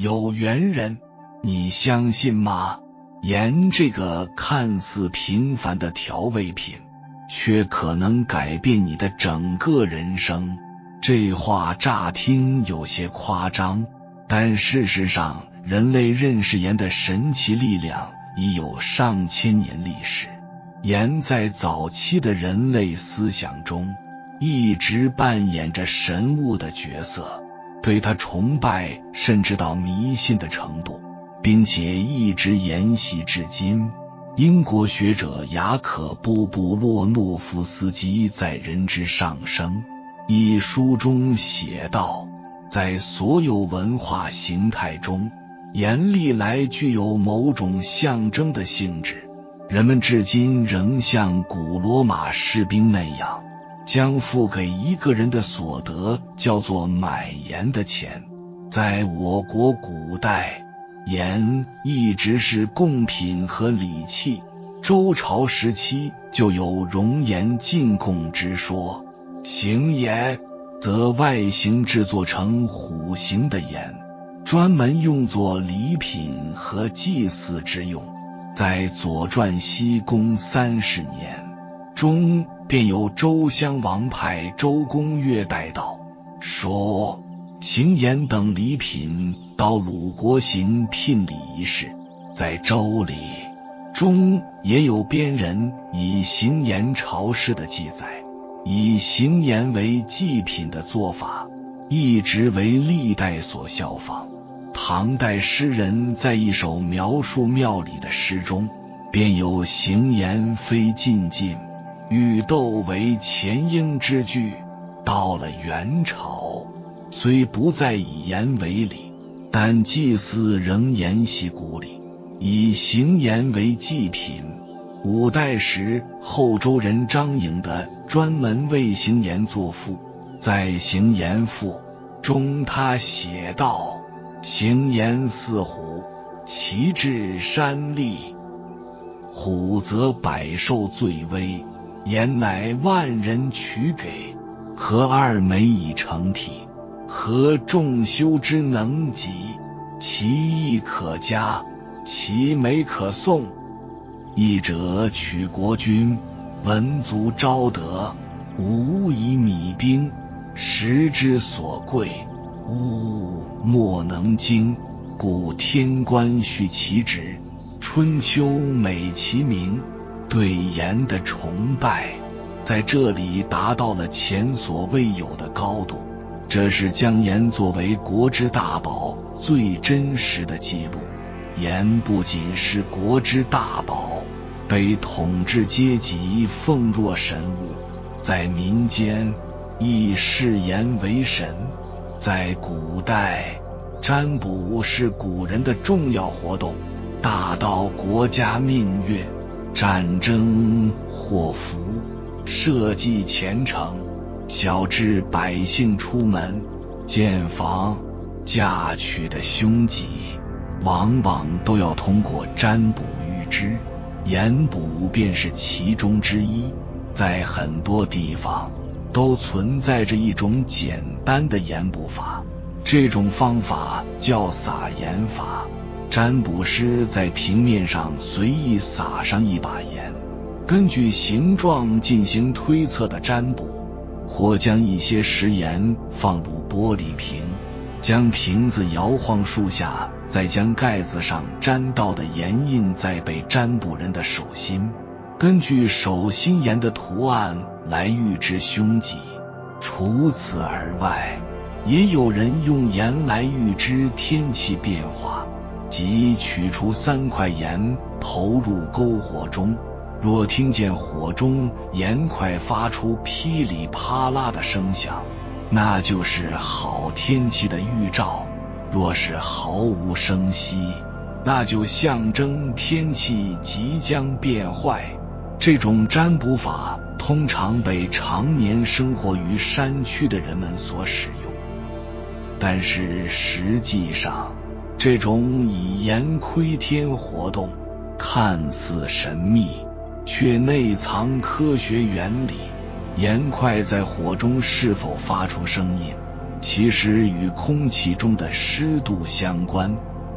有缘人，你相信吗？盐这个看似平凡的调味品，却可能改变你的整个人生。这话乍听有些夸张，但事实上，人类认识盐的神奇力量已有上千年历史。盐在早期的人类思想中一直扮演着神物的角色，对它崇拜甚至到迷信的程度，并且一直沿袭至今。英国学者雅可布·布洛诺夫斯基在《人之上升》一书中写道，在所有文化形态中，盐历来具有某种象征的性质。人们至今仍像古罗马士兵那样，将付给一个人的所得叫做买盐的钱。在我国古代，盐一直是贡品和礼器，周朝时期就有熔盐进贡之说。形盐则外形制作成虎形的盐，专门用作礼品和祭祀之用。在《左传》西公30年中，便有周襄王派周公越带道，说行盐等礼品到鲁国行聘礼一事。在《周礼》中也有边人以行盐朝事的记载。以行盐为祭品的做法一直为历代所效仿。唐代诗人在一首描述庙里的诗中，便有行盐非进进，玉豆为前应之句。到了元朝，虽不再以盐为礼，但祭祀仍沿袭古礼，以行盐为祭品。五代时，后周人张颖的专门为行盐作赋，在《行盐赋》中他写道：行盐似虎，其志山立，虎则百兽最危，盐乃万人取给，合二美以成体，合众修之能及，其意可嘉，其美可颂。一者取国君，文族昭德，无以米兵，食之所贵，物莫能经，故天官续其职，春秋美其名。对盐的崇拜在这里达到了前所未有的高度，这是将盐作为国之大宝最真实的记录。盐不仅是国之大宝，被统治阶级奉若神物，在民间亦视盐为神。在古代，占卜是古人的重要活动，大到国家命运、战争祸福、社稷前程，小至百姓出门、建房、嫁娶的凶吉，往往都要通过占卜预知。盐卜便是其中之一。在很多地方都存在着一种简单的盐卜法，这种方法叫撒盐法。占卜师在平面上随意撒上一把盐，根据形状进行推测的占卜，或将一些食盐放入玻璃瓶，将瓶子摇晃数下，再将盖子上沾到的盐印在被占卜人的手心，根据手心盐的图案来预知凶吉。除此而外，也有人用盐来预知天气变化，即取出3块盐投入篝火中，若听见火中盐块发出噼里啪啦的声响，那就是好天气的预兆；若是毫无声息，那就象征天气即将变坏。这种占卜法通常被常年生活于山区的人们所使用，但是实际上，这种以盐窥天活动看似神秘，却内藏科学原理。盐块在火中是否发出声音，其实与空气中的湿度相关。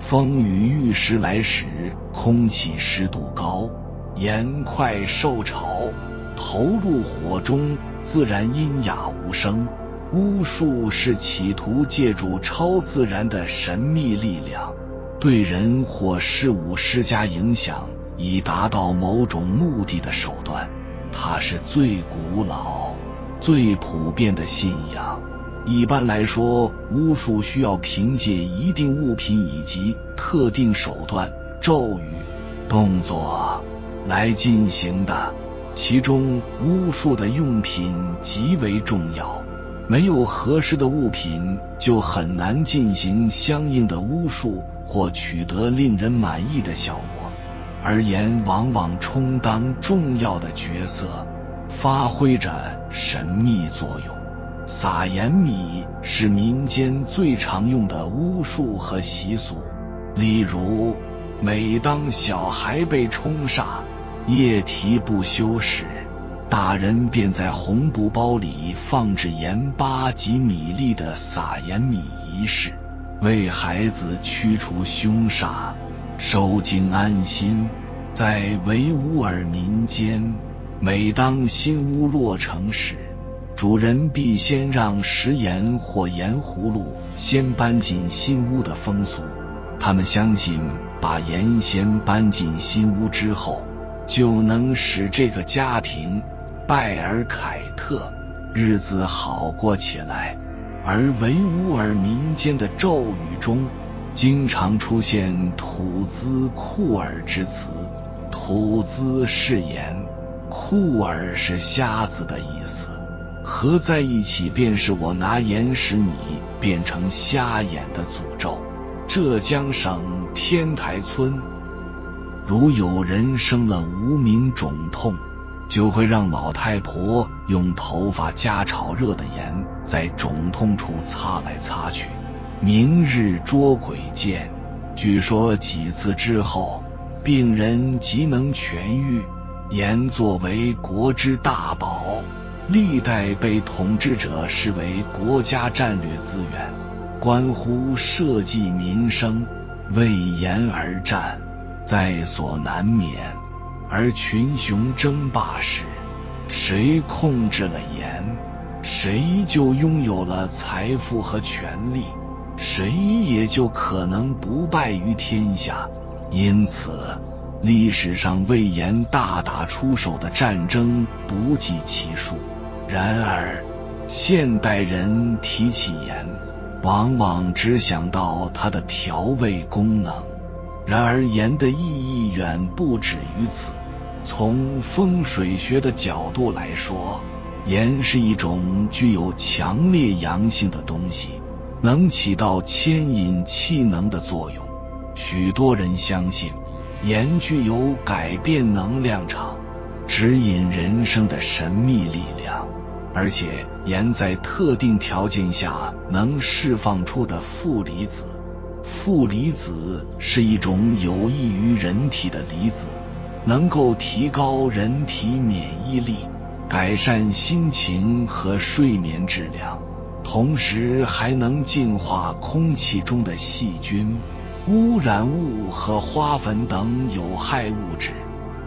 风雨遇时来时，空气湿度高，盐快受潮，投入火中，自然阴哑无声。巫术是企图借助超自然的神秘力量，对人或事物施加影响，以达到某种目的的手段。它是最古老、最普遍的信仰。一般来说，巫术需要凭借一定物品以及特定手段、咒语、动作来进行的，其中巫术的用品极为重要。没有合适的物品，就很难进行相应的巫术或取得令人满意的效果。而盐往往充当重要的角色，发挥着神秘作用。撒盐米是民间最常用的巫术和习俗，例如，每当小孩被冲煞，液体不修时，大人便在红布包里放置盐巴及米粒的撒盐米仪式，为孩子驱除凶煞，受惊安心。在维吾尔民间，每当新屋落成时，主人必先让食盐或盐葫芦先搬进新屋的风俗。他们相信，把盐先搬进新屋之后，就能使这个家庭拜尔凯特，日子好过起来。而维吾尔民间的咒语中，经常出现土兹库尔之词。土兹是盐，库尔是瞎子的意思，合在一起便是我拿盐使你变成瞎眼的诅咒。浙江省天台村，如有人生了无名肿痛，就会让老太婆用头发加炒热的盐在肿痛处擦来擦去，明日捉鬼见。据说几次之后，病人即能痊愈。盐作为国之大宝，历代被统治者视为国家战略资源，关乎社稷民生，为盐而战，在所难免。而群雄争霸时，谁控制了盐，谁就拥有了财富和权力，谁也就可能不败于天下。因此，历史上为盐大打出手的战争不计其数。然而，现代人提起盐，往往只想到它的调味功能。然而，盐的意义远不止于此。从风水学的角度来说，盐是一种具有强烈阳性的东西，能起到牵引气能的作用。许多人相信，盐具有改变能量场、指引人生的神秘力量，而且盐在特定条件下能释放出的负离子。负离子是一种有益于人体的离子，能够提高人体免疫力，改善心情和睡眠质量，同时还能净化空气中的细菌、污染物和花粉等有害物质。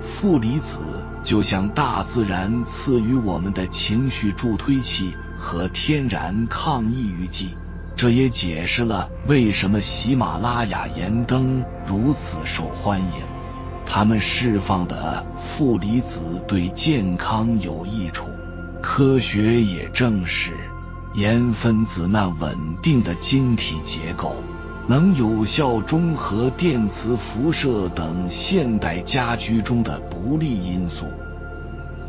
负离子就像大自然赐予我们的情绪助推器和天然抗抑郁剂，这也解释了为什么喜马拉雅盐灯如此受欢迎。它们释放的负离子对健康有益处。科学也证实，盐分子那稳定的晶体结构能有效中和电磁辐射等现代家居中的不利因素，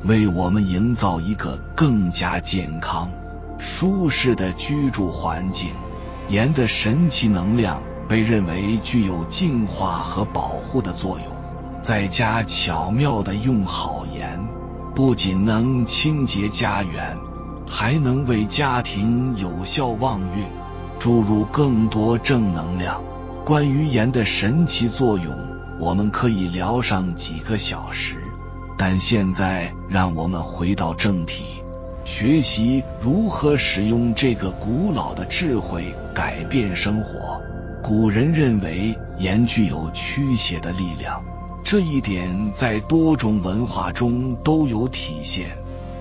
为我们营造一个更加健康、舒适的居住环境。盐的神奇能量被认为具有净化和保护的作用。在家巧妙地用好盐，不仅能清洁家园，还能为家庭有效旺运，注入更多正能量。关于盐的神奇作用，我们可以聊上几个小时，但现在让我们回到正题。学习如何使用这个古老的智慧改变生活。古人认为盐具有驱邪的力量，这一点在多种文化中都有体现。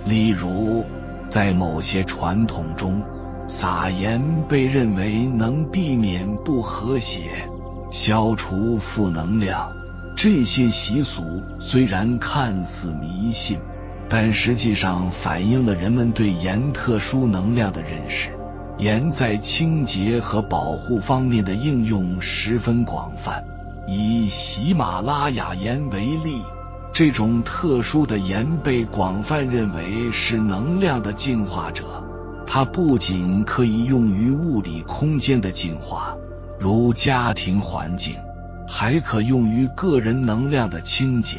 例如，在某些传统中，撒盐被认为能避免不和谐，消除负能量。这些习俗虽然看似迷信，但实际上反映了人们对盐特殊能量的认识。盐在清洁和保护方面的应用十分广泛。以喜马拉雅盐为例，这种特殊的盐被广泛认为是能量的净化者。它不仅可以用于物理空间的净化，如家庭环境，还可用于个人能量的清洁。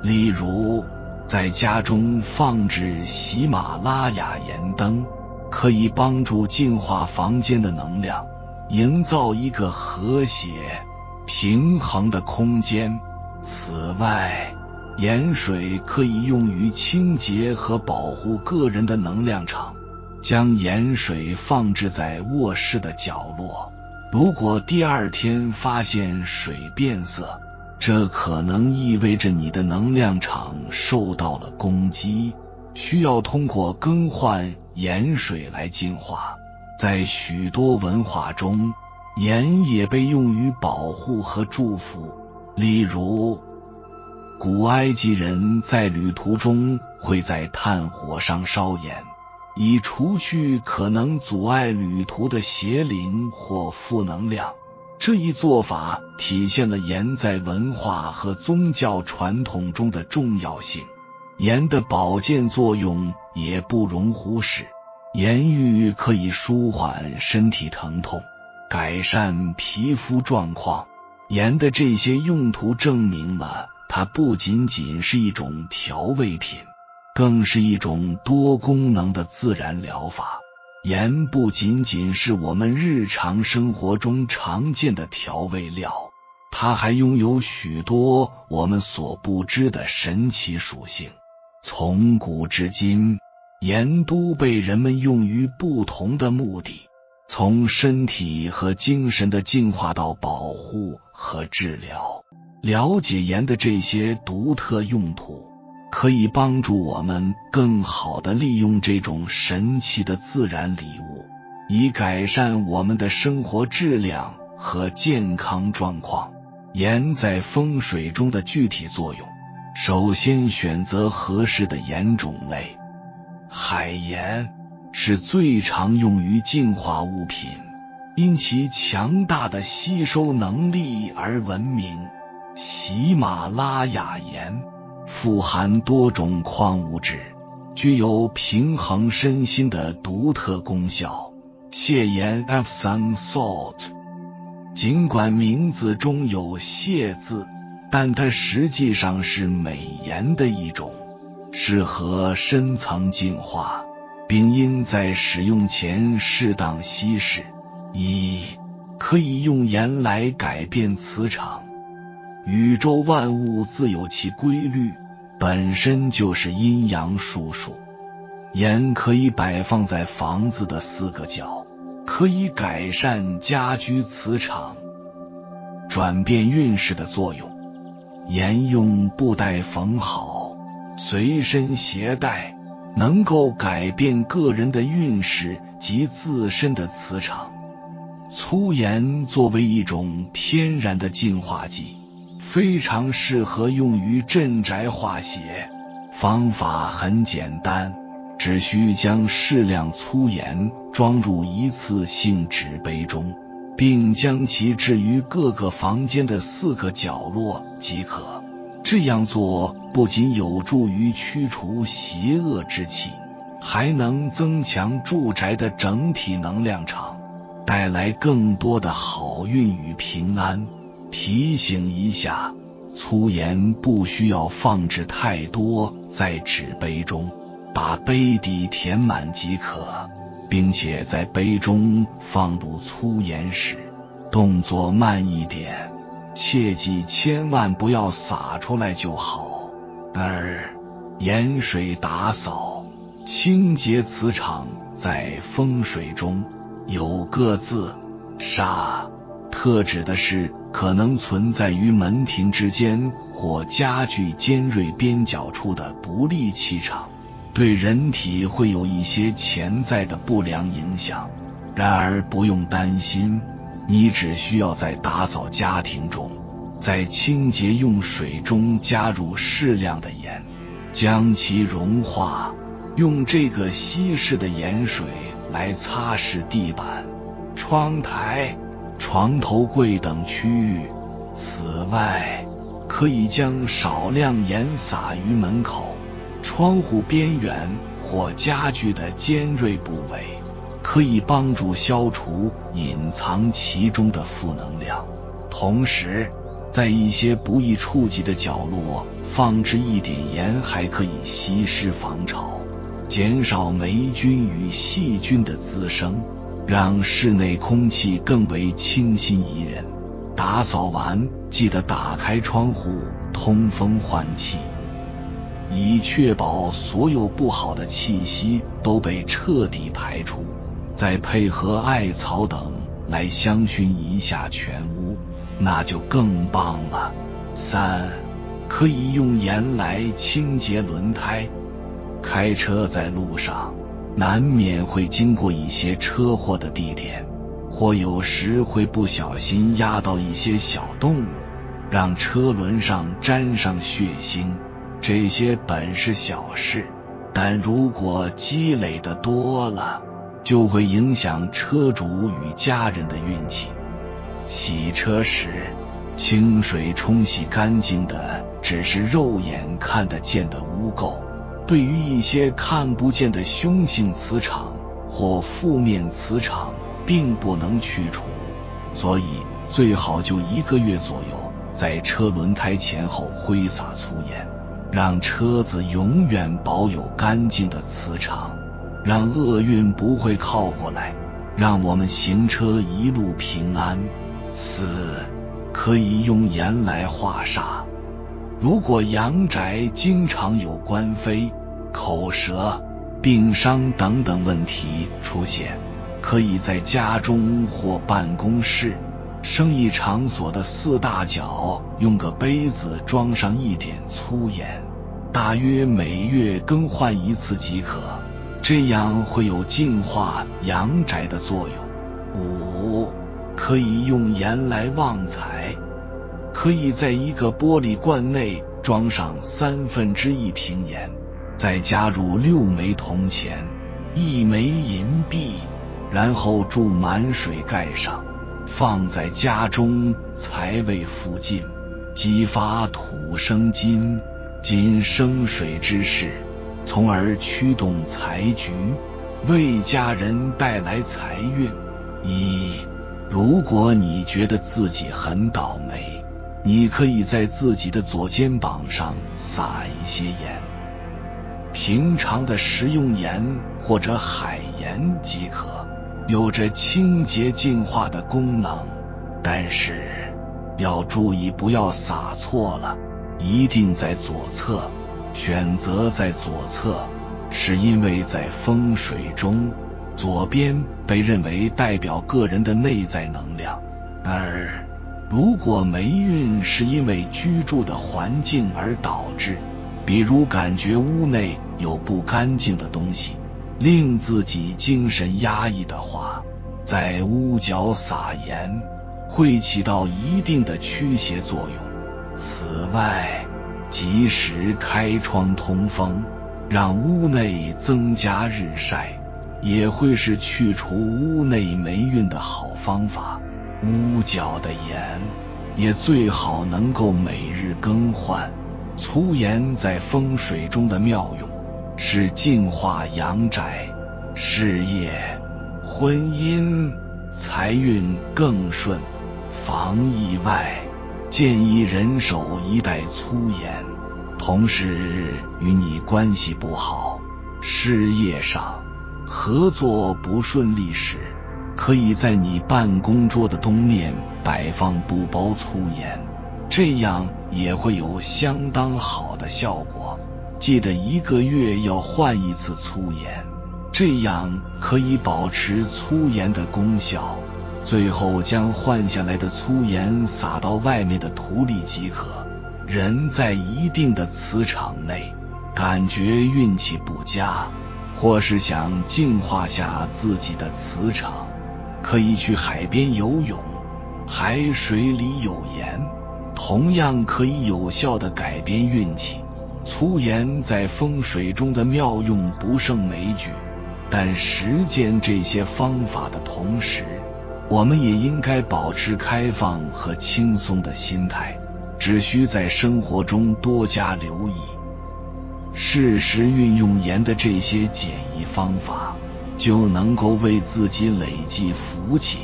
例如，在家中放置喜马拉雅盐灯，可以帮助净化房间的能量，营造一个和谐、平衡的空间。此外，盐水可以用于清洁和保护个人的能量场。将盐水放置在卧室的角落，如果第二天发现水变色，这可能意味着你的能量场受到了攻击，需要通过更换盐水来净化。在许多文化中，盐也被用于保护和祝福。例如，古埃及人在旅途中会在炭火上烧盐，以除去可能阻碍旅途的邪灵或负能量。这一做法体现了盐在文化和宗教传统中的重要性。盐的保健作用也不容忽视。盐浴可以舒缓身体疼痛，改善皮肤状况。盐的这些用途证明了它不仅仅是一种调味品，更是一种多功能的自然疗法。盐不仅仅是我们日常生活中常见的调味料，它还拥有许多我们所不知的神奇属性。从古至今，盐都被人们用于不同的目的，从身体和精神的净化到保护和治疗。了解盐的这些独特用途，可以帮助我们更好地利用这种神奇的自然礼物，以改善我们的生活质量和健康状况。盐在风水中的具体作用，首先选择合适的盐种类。海盐是最常用于净化物品，因其强大的吸收能力而闻名。喜马拉雅盐富含多种矿物质，具有平衡身心的独特功效。蟹盐 Epsom salt， 尽管名字中有蟹字，但它实际上是美盐的一种，适合深层净化，并应在使用前适当稀释。可以用盐来改变磁场。宇宙万物自有其规律，本身就是阴阳术数。盐可以摆放在房子的4个角，可以改善家居磁场，转变运势的作用。盐用布袋缝好，随身携带，能够改变个人的运势及自身的磁场。粗盐作为一种天然的净化剂，非常适合用于镇宅化邪。方法很简单，只需将适量粗盐装入一次性纸杯中，并将其置于各个房间的4个角落即可。这样做不仅有助于驱除邪恶之气，还能增强住宅的整体能量场，带来更多的好运与平安。提醒一下，粗盐不需要放置太多在纸杯中，把杯底填满即可，并且在杯中放入粗盐时，动作慢一点，切记千万不要洒出来就好。盐水打扫清洁磁场在风水中有个字煞，特指的是可能存在于门庭之间或家具尖锐边角处的不利气场，对人体会有一些潜在的不良影响。然而不用担心，你只需要在打扫家庭中，在清洁用水中加入适量的盐，将其融化，用这个稀释的盐水来擦拭地板、窗台、床头柜等区域。此外，可以将少量盐撒于门口、窗户边缘或家具的尖锐部位，可以帮助消除隐藏其中的负能量。同时，在一些不易触及的角落放置一点盐，还可以吸湿防潮，减少霉菌与细菌的滋生，让室内空气更为清新宜人。打扫完记得打开窗户通风换气，以确保所有不好的气息都被彻底排出，再配合艾草等来香薰一下全屋，那就更棒了。3. 可以用盐来清洁轮胎。开车在路上，难免会经过一些车祸的地点，或有时会不小心压到一些小动物，让车轮上沾上血腥。这些本是小事，但如果积累的多了，就会影响车主与家人的运气。洗车时，清水冲洗干净的只是肉眼看得见的污垢，对于一些看不见的凶性磁场或负面磁场并不能去除，所以最好就1个月左右在车轮胎前后挥洒粗盐，让车子永远保有干净的磁场，让厄运不会靠过来，让我们行车一路平安。4. 可以用盐来化煞。如果阳宅经常有官非、口舌、病伤等等问题出现，可以在家中或办公室、生意场所的4大角用个杯子装上一点粗盐，大约每月更换1次即可，这样会有净化阳宅的作用。5. 可以用盐来旺财。可以在一个玻璃罐内装上1/3瓶盐，再加入6枚铜钱、1枚银币，然后注满水盖上，放在家中财位附近，激发土生金、金生水之势，从而驱动财局，为家人带来财运。1. 如果你觉得自己很倒霉，你可以在自己的左肩膀上撒一些盐，平常的食用盐或者海盐即可，有着清洁净化的功能。但是要注意不要撒错了，一定在左侧。选择在左侧，是因为在风水中，左边被认为代表个人的内在能量，而如果霉运是因为居住的环境而导致，比如感觉屋内有不干净的东西，令自己精神压抑的话，在屋角撒盐会起到一定的驱邪作用。此外，及时开窗通风，让屋内增加日晒，也会是去除屋内霉运的好方法。屋角的盐也最好能够每日更换。粗盐在风水中的妙用是净化阳宅，事业、婚姻、财运更顺。防意外，建议人手1袋粗盐。同事与你关系不好，事业上合作不顺利时，可以在你办公桌的东面摆放布包粗盐，这样也会有相当好的效果。记得1个月要换一次粗盐，这样可以保持粗盐的功效。最后将换下来的粗盐撒到外面的土里即可。人在一定的磁场内感觉运气不佳，或是想净化下自己的磁场，可以去海边游泳，海水里有盐，同样可以有效地改变运气。粗盐在风水中的妙用不胜枚举，但实践这些方法的同时，我们也应该保持开放和轻松的心态，只需在生活中多加留意，适时运用盐的这些简易方法，就能够为自己累积福气。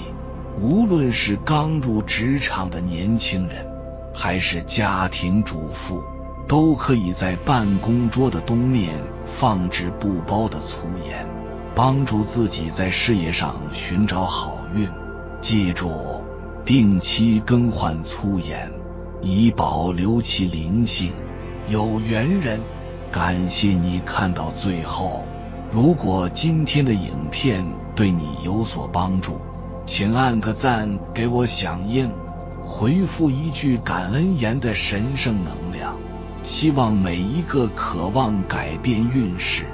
无论是刚入职场的年轻人，还是家庭主妇，都可以在办公桌的东面放置布包的粗盐，帮助自己在事业上寻找好运。记住，定期更换粗盐，以保留其灵性。有缘人，感谢你看到最后。如果今天的影片对你有所帮助，请按个赞给我响应，回复一句感恩盐的神圣能量。希望每一个渴望改变运势、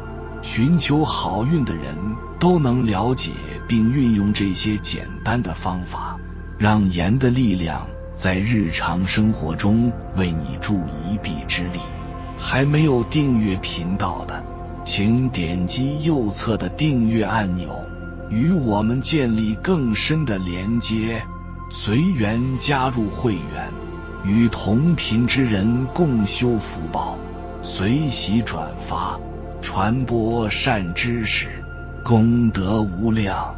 寻求好运的人都能了解并运用这些简单的方法，让盐的力量在日常生活中为你助一臂之力。还没有订阅频道的，请点击右侧的订阅按钮，与我们建立更深的连接。随缘加入会员，与同频之人共修福报，随喜转发，传播善知识，功德无量。